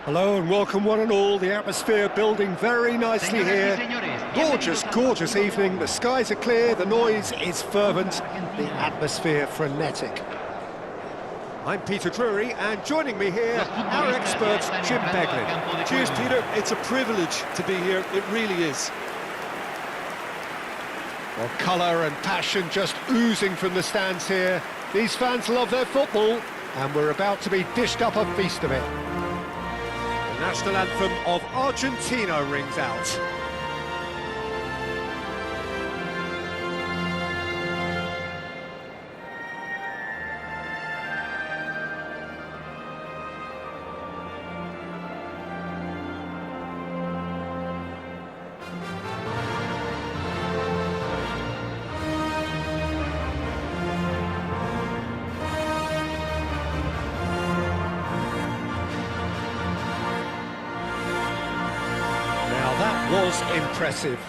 Hello and welcome one and all. The atmosphere building very nicely here. Gorgeous, gorgeous evening. The skies are clear, the noise is fervent, the atmosphere frenetic. I'm Peter Drury, and joining me here, our expert, Jim Beglin. Cheers, Peter. It's a privilege to be here. It really is. Well, colour and passion just oozing from the stands here. These fans love their football, and we're about to be dished up a feast of it. The national anthem of Argentina rings out. That was impressive.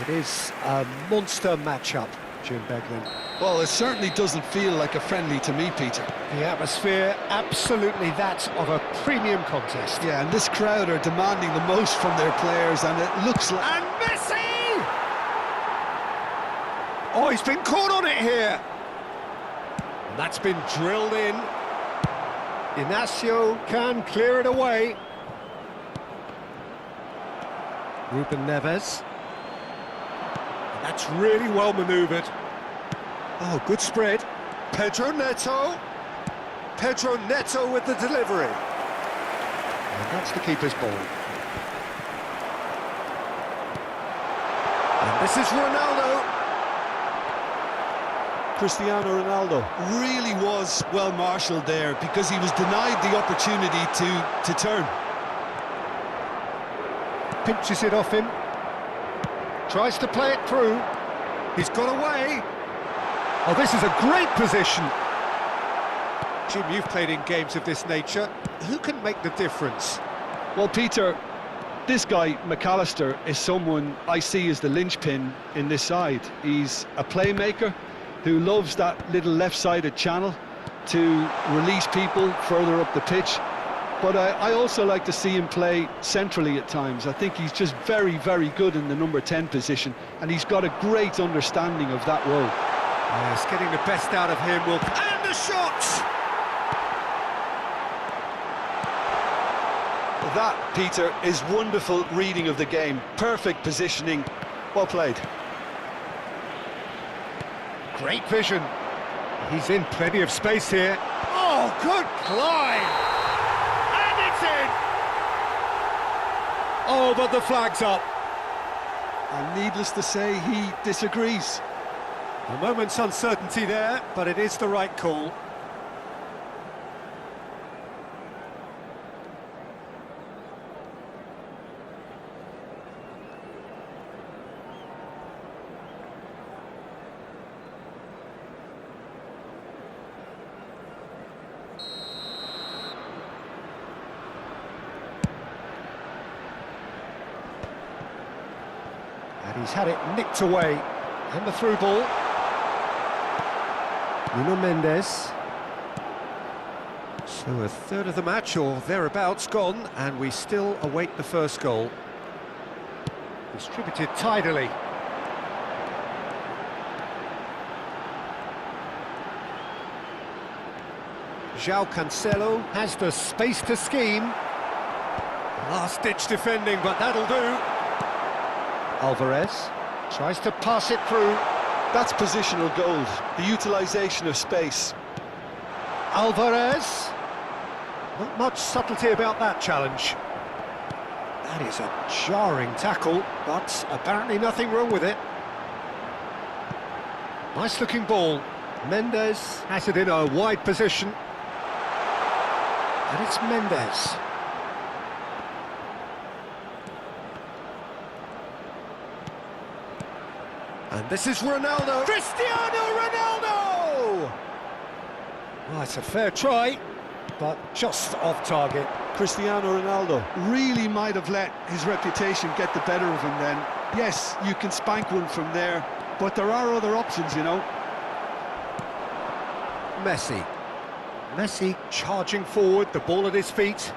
It is a monster matchup, Jim Beglin. Well, it certainly doesn't feel like a friendly to me, Peter. The atmosphere, absolutely that of a premium contest. Yeah, and this crowd are demanding the most from their players, and it looks like... And Messi! Oh, he's been caught on it here. And that's been drilled in. Inacio can clear it away. Ruben Neves. That's really well manoeuvred. Oh, good spread. Pedro Neto. Pedro Neto with the delivery. And that's the keeper's ball. And this is Ronaldo. Cristiano Ronaldo really was well marshalled there because he was denied the opportunity to turn. Pinches it off him. Tries to play it through. He's got away. Oh, this is a great position. Jim, you've played in games of this nature. Who can make the difference? Well, Peter, this guy, McAllister, is someone I see as the linchpin in this side. He's a playmaker who loves that little left-sided channel to release people further up the pitch. But I also like to see him play centrally at times. I think he's just very, very good in the number 10 position, and he's got a great understanding of that role. Yes, getting the best out of him will... And the shot! That, Peter, is wonderful reading of the game. Perfect positioning. Well played. Great vision. He's in plenty of space here. Oh, good climb! Oh, but the flag's up. And needless to say, he disagrees. A moment's uncertainty there, but it is the right call. And he's had it nicked away. And the through ball. Nuno Mendes. So a third of the match, or thereabouts, gone, and we still await the first goal. Distributed tidily. João Cancelo has the space to scheme. Last-ditch defending, but that'll do. Alvarez tries to pass it through. That's positional gold, the utilisation of space. Alvarez. Not much subtlety about that challenge. That is a jarring tackle, but apparently nothing wrong with it. Nice looking ball. Mendes has it in a wide position. And it's Mendes. And this is Ronaldo. Cristiano Ronaldo! Well, it's a fair try, but just off target. Cristiano Ronaldo really might have let his reputation get the better of him then. Yes, you can spank one from there, but there are other options, you know. Messi. Messi charging forward, the ball at his feet.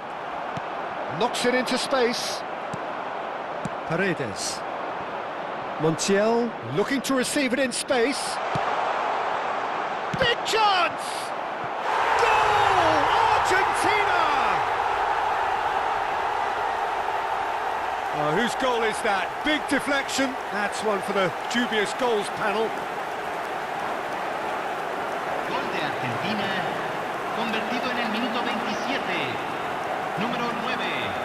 Knocks it into space. Paredes. Montiel looking to receive it in space. Big chance! Goal! Argentina! Whose goal is that? Big deflection. That's one for the dubious goals panel. Gol de Argentina, convertido en el minuto 27, número 9.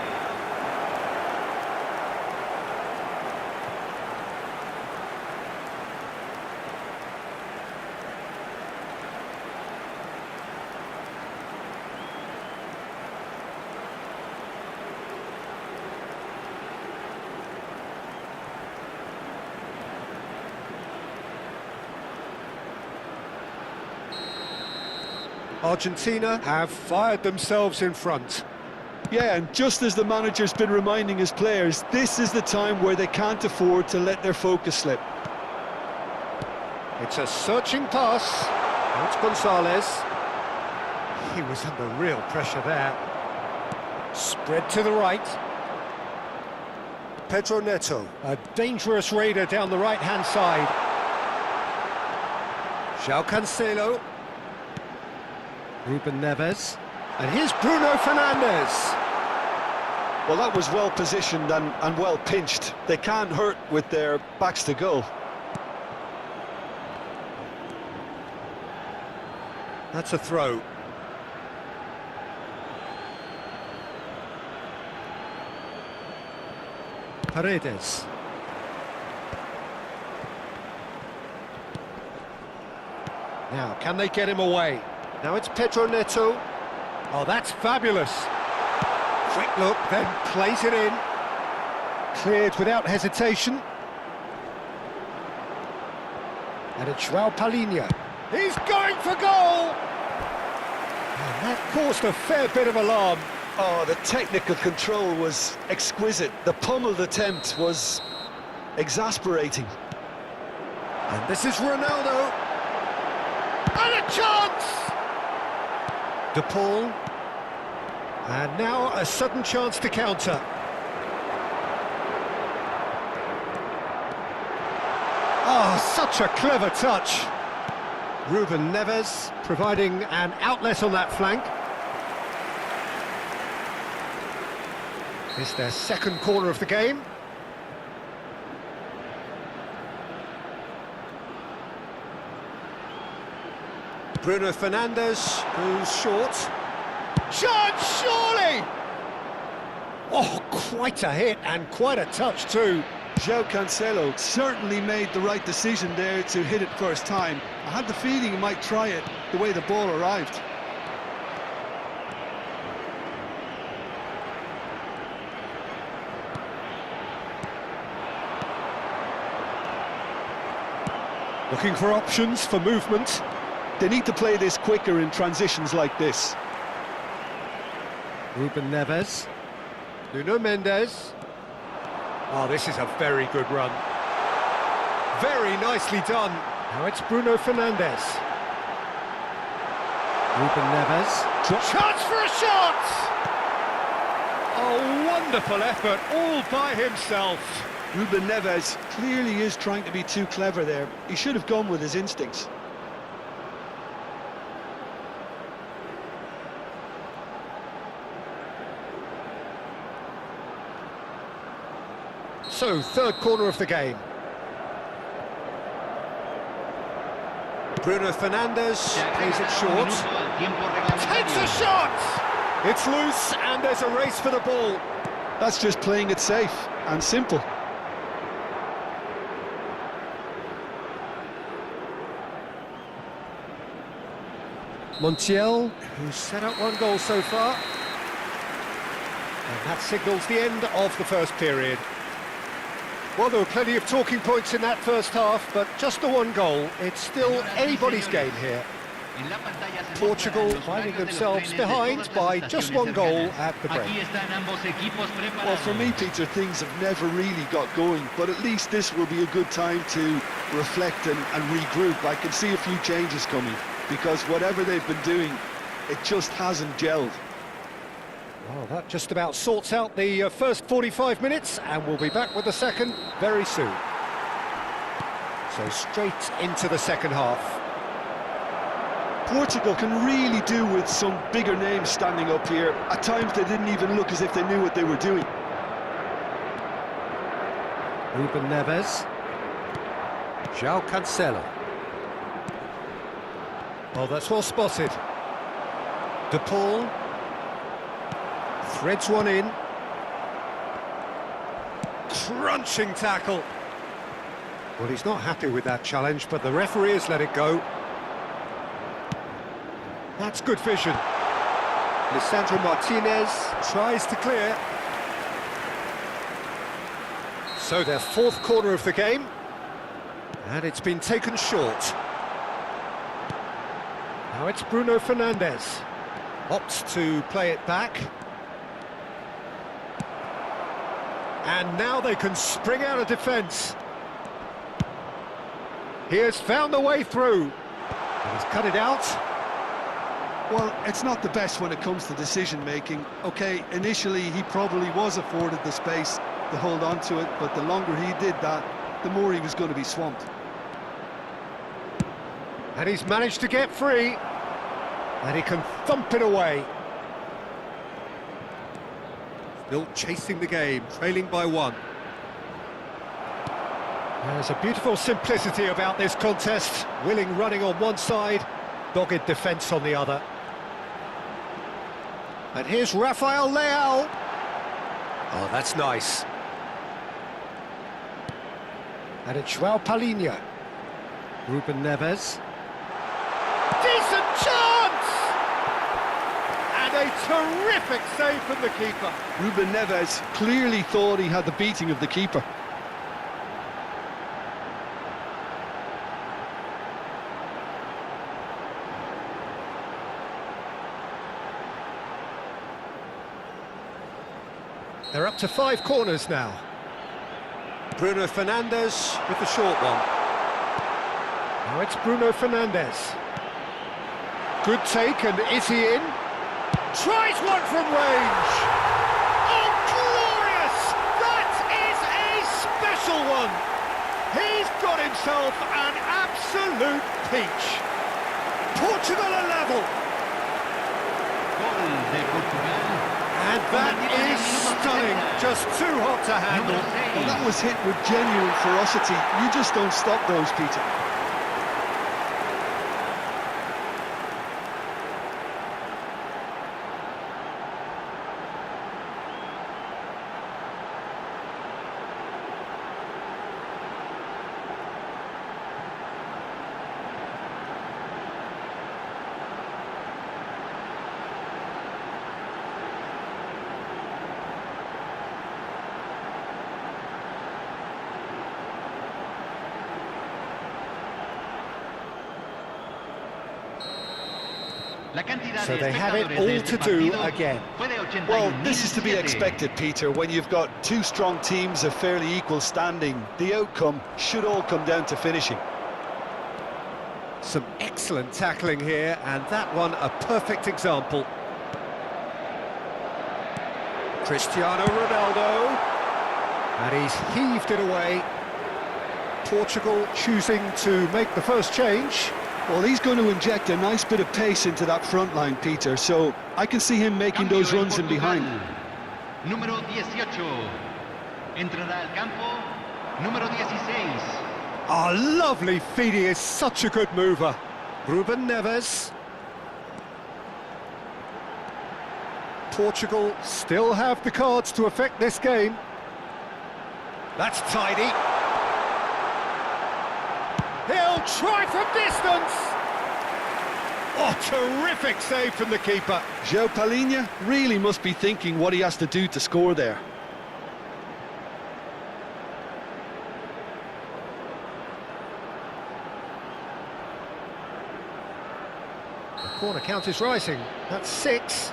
Argentina have fired themselves in front. Yeah, and just as the manager's been reminding his players, this is the time where they can't afford to let their focus slip. It's a searching pass. It's Gonzalez. He was under real pressure there. Spread to the right. Pedro Neto, a dangerous raider down the right-hand side. João Cancelo. Ruben Neves. And here's Bruno Fernandes. Well, that was well positioned and well pinched. They can't hurt with their backs to goal. That's a throw. Paredes. Now, can they get him away? Now it's Pedro Neto. Oh, that's fabulous. Quick look, then plays it in. Cleared without hesitation. And it's João Palhinha. He's going for goal! And that caused a fair bit of alarm. Oh, the technical control was exquisite. The pummeled attempt was exasperating. And this is Ronaldo. And a chance! De Paul. And now a sudden chance to counter. Oh, such a clever touch. Ruben Neves providing an outlet on that flank. It's their second corner of the game. Bruno Fernandes goes short. Chance, surely! Oh, quite a hit and quite a touch too. João Cancelo certainly made the right decision there to hit it first time. I had the feeling he might try it the way the ball arrived. Looking for options for movement. They need to play this quicker in transitions like this. Ruben Neves. Nuno Mendes. Oh, this is a very good run. Very nicely done. Now it's Bruno Fernandes. Ruben Neves. Chance for a shot! Oh, wonderful effort, all by himself. Ruben Neves clearly is trying to be too clever there. He should have gone with his instincts. So, third corner of the game. Bruno Fernandes plays it short. Takes a shot! It's loose and there's a race for the ball. That's just playing it safe and simple. Montiel, who's set up one goal so far. And that signals the end of the first period. Well, there were plenty of talking points in that first half, but just the one goal. It's still anybody's game here. Portugal finding themselves behind by just one goal at the break. Well, for me, Peter, things have never really got going, but at least this will be a good time to reflect and regroup. I can see a few changes coming, because whatever they've been doing, it just hasn't gelled. Well, that just about sorts out the first 45 minutes, and we'll be back with the second very soon. So straight into the second half. Portugal can really do with some bigger names standing up here. At times they didn't even look as if they knew what they were doing. Ruben Neves. João Cancelo. Oh, that's well spotted. De Paul. Threads one in. Crunching tackle. Well, he's not happy with that challenge, but the referee has let it go. That's good vision. Lisandro Martinez tries to clear. So their fourth corner of the game. And it's been taken short. Now it's Bruno Fernandes. Opts to play it back. And now they can spring out of defence. He has found the way through. And he's cut it out. Well, it's not the best when it comes to decision-making. OK, initially he probably was afforded the space to hold on to it, but the longer he did that, the more he was going to be swamped. And he's managed to get free. And he can thump it away. Still chasing the game, trailing by one. There's a beautiful simplicity about this contest. Willing running on one side, dogged defence on the other. And here's Rafael Leao. Oh, that's nice. And it's João Palhinha. Ruben Neves. Decent chance! And a terrific save from the keeper. Ruben Neves clearly thought he had the beating of the keeper. They're up to 5 corners now. Bruno Fernandes with the short one. Now it's Bruno Fernandes. Good take, and is he in? Tries one from range! Oh, glorious! That is a special one! He's got himself an absolute peach. Portugal are level. And that is stunning, just too hot to handle. Well, that was hit with genuine ferocity. You just don't stop those, Peter. So they have it all to do again. Well, this is to be expected, Peter. When you've got two strong teams of fairly equal standing, the outcome should all come down to finishing. Some excellent tackling here, and that one a perfect example. Cristiano Ronaldo, and he's heaved it away. Portugal choosing to make the first change. Well, he's going to inject a nice bit of pace into that front line, Peter, so I can see him making those runs in behind. Número 18. Entrará al campo. Número 16. Oh, lovely feed, he is such a good mover. Ruben Neves. Portugal still have the cards to affect this game. That's tidy. He'll try from distance. Oh, terrific save from the keeper. João Palhinha really must be thinking what he has to do to score there. The corner count is rising. That's 6.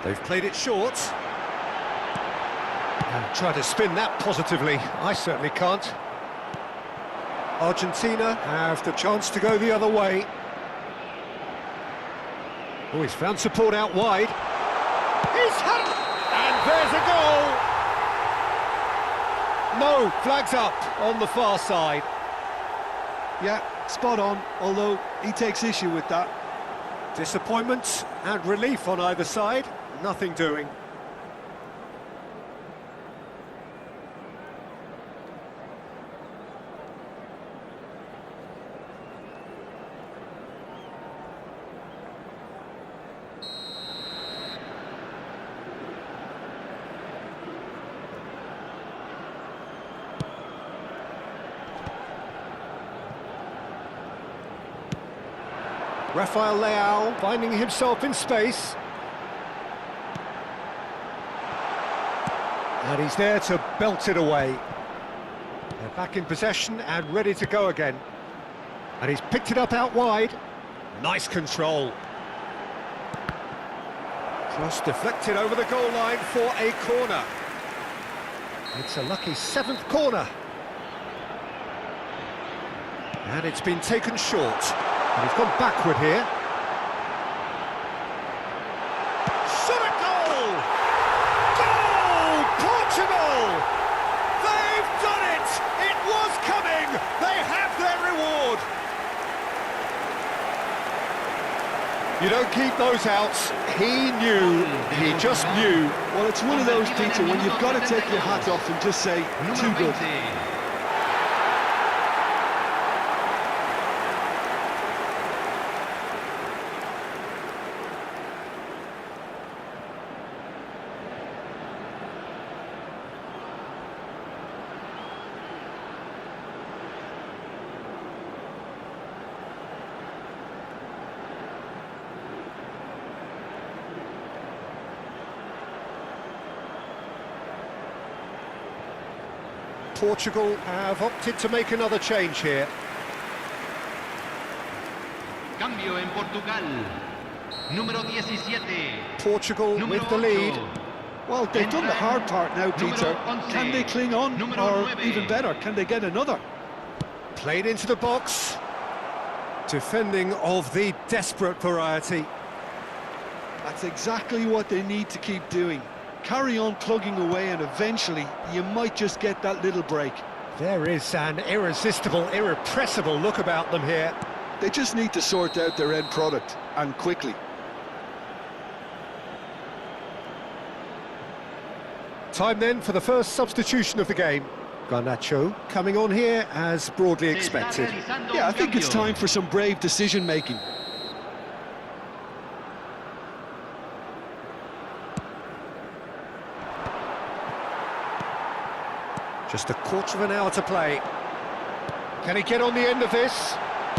They've played it short. And try to spin that positively. I certainly can't. Argentina have the chance to go the other way. Oh, he's found support out wide. He's had it! And there's a goal! No, flags up on the far side. Yeah, spot on, although he takes issue with that. Disappointment and relief on either side. Nothing doing. Rafael Leao finding himself in space. And he's there to belt it away. They're back in possession and ready to go again. And he's picked it up out wide. Nice control. Cross deflected over the goal line for a corner. It's a lucky 7th corner. And it's been taken short. And he's gone backward here. Shot a goal! Goal! Portugal! They've done it! It was coming! They have their reward! You don't keep those outs. He knew. He just knew. Well, it's one of those, Peter, when you've got to take your hat off and just say, too good. Portugal have opted to make another change here. Cambio en Portugal. Número 17. Portugal with the lead. Well, they've done the hard part now, Peter. Can they cling on? Or even better, can they get another? Played into the box. Defending of the desperate variety. That's exactly what they need to keep doing. Carry on plugging away and eventually you might just get that little break. There is an irresistible, irrepressible look about them here. They just need to sort out their end product, and quickly. Time then for the first substitution of the game. Garnacho coming on here as broadly expected. Yeah, I think it's time for some brave decision-making. Just a quarter of an hour to play. Can he get on the end of this?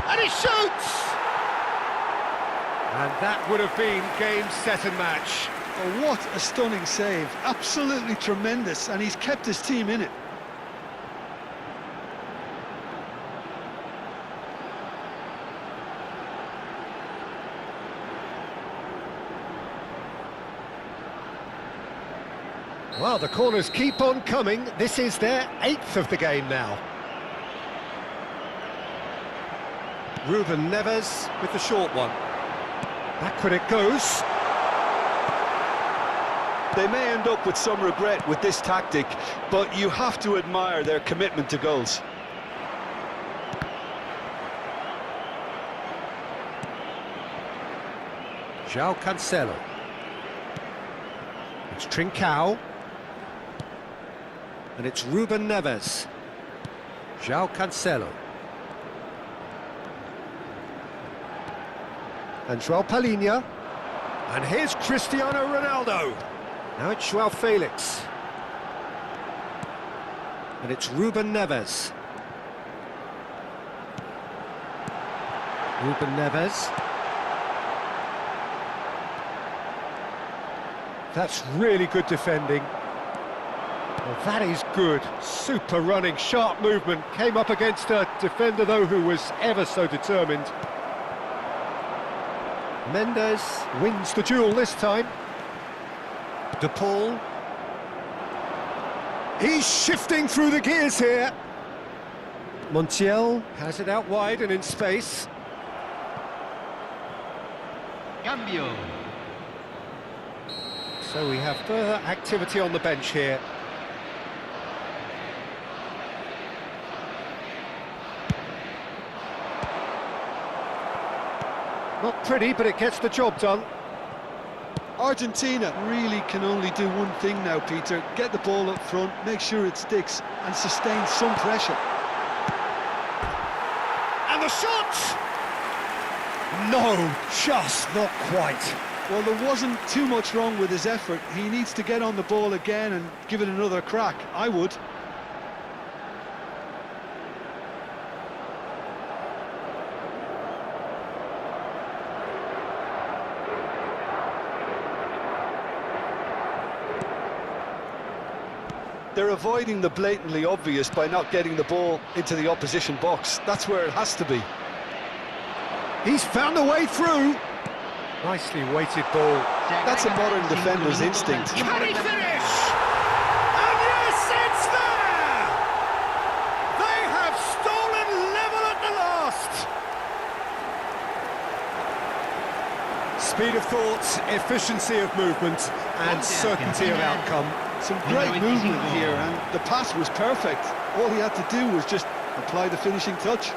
And he shoots! And that would have been game, set and match. Oh, what a stunning save. Absolutely tremendous, and he's kept his team in it. Well, the corners keep on coming. This is their 8th of the game now. Ruben Neves with the short one. Backward it goes. They may end up with some regret with this tactic, but you have to admire their commitment to goals. João Cancelo. It's Trincao. And it's Ruben Neves. João Cancelo. And João Palhinha. And here's Cristiano Ronaldo. Now it's João Felix. And it's Ruben Neves. Ruben Neves. That's really good defending. Well, that is good. Super running, sharp movement. Came up against a defender, though, who was ever so determined. Mendes wins the duel this time. De Paul. He's shifting through the gears here. Montiel has it out wide and in space. Cambio. So we have further activity on the bench here. Not pretty, but it gets the job done. Argentina really can only do one thing now, Peter. Get the ball up front, make sure it sticks, and sustain some pressure. And the shot! No, just not quite. Well, there wasn't too much wrong with his effort. He needs to get on the ball again and give it another crack. I would. They're avoiding the blatantly obvious by not getting the ball into the opposition box. That's where it has to be. He's found a way through. Nicely weighted ball. That's a modern defender's instinct. Can he finish? And yes, it's there! They have stolen level at the last. Speed of thought, efficiency of movement, and certainty of outcome. Some great movement here, and the pass was perfect. All he had to do was just apply the finishing touch.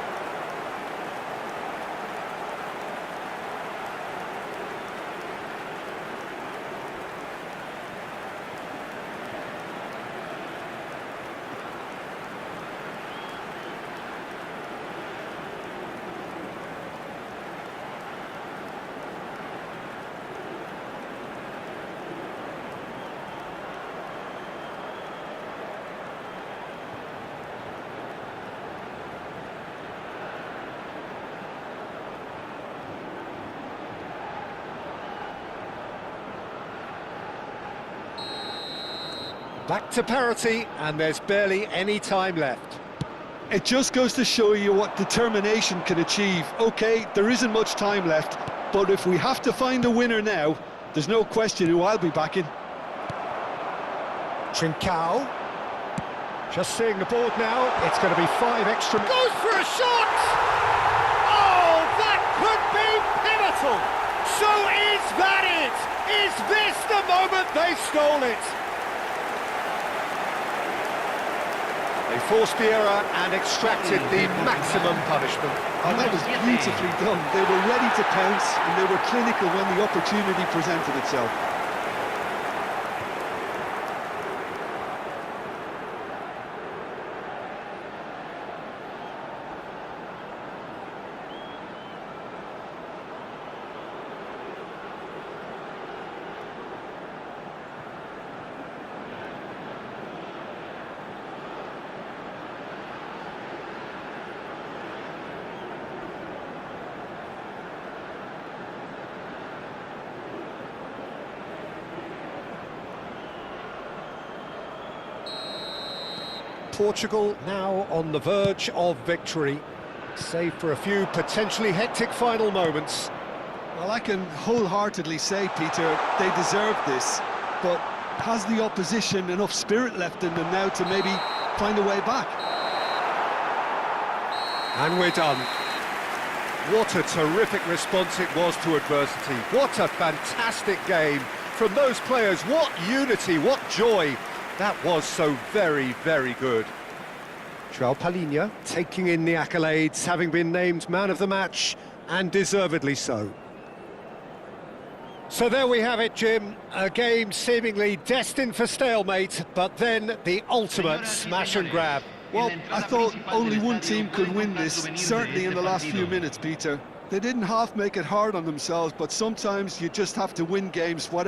Back to parity, and there's barely any time left. It just goes to show you what determination can achieve. Okay, there isn't much time left, but if we have to find a winner now, there's no question who I'll be backing. Trincao. Just seeing the board now, it's going to be 5 extra... Goes for a shot! Oh, that could be pivotal! So is that it? Is this the moment they stole it? They forced the error and extracted the maximum punishment. Oh, that was beautifully done. They were ready to pounce, and they were clinical when the opportunity presented itself. Portugal now on the verge of victory, save for a few potentially hectic final moments. Well, I can wholeheartedly say, Peter, they deserve this, but has the opposition enough spirit left in them now to maybe find a way back? And we're done. What a terrific response it was to adversity. What a fantastic game from those players. What unity, what joy. That was so very, very good. João Palhinha taking in the accolades, having been named man of the match, and deservedly so. So there we have it, Jim. A game seemingly destined for stalemate, but then the ultimate smash and grab. Well, I thought only one team could win this, certainly in the last few minutes, Peter. They didn't half make it hard on themselves, but sometimes you just have to win games, whatever.